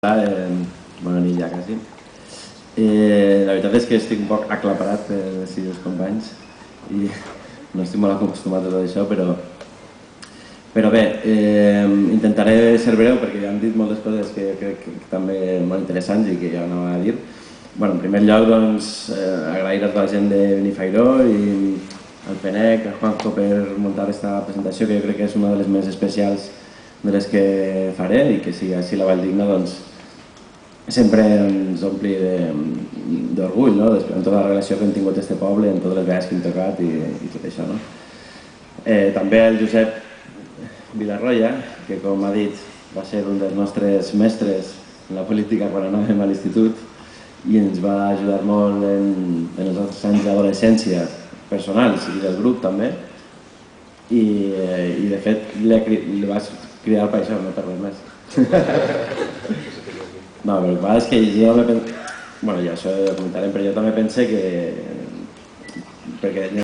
Bona nit ja, quasi. La veritat és que estic un poc aclaparat per decidir els companys i no estic molt acostumat a tot això, però bé, intentaré ser breu perquè ja han dit moltes coses que crec que també molt interessants i que ja anava a dir. Bueno, en primer lloc, doncs, agrair a tota la gent de Benifairó i al Penec, a Juanjo per muntar aquesta presentació, que jo crec que és una de les més especials de les que faré i que si així la Valldigna, doncs, sempre ens ompli d'orgull, no? En tota la relació que hem tingut a aquest poble, en totes les vegades que hem tocat i tot això. No? També el Josep Vilarroya, que com ha dit va ser un dels nostres mestres en la política quan anàvem a l'institut i ens va ajudar molt en els nostres anys d'adolescència personals i del grup també i de fet li vaig cridar per això, no per res més. No, però el que passa és que jo també penso... Bueno, ja això ho comentarem, però jo també penso que... perquè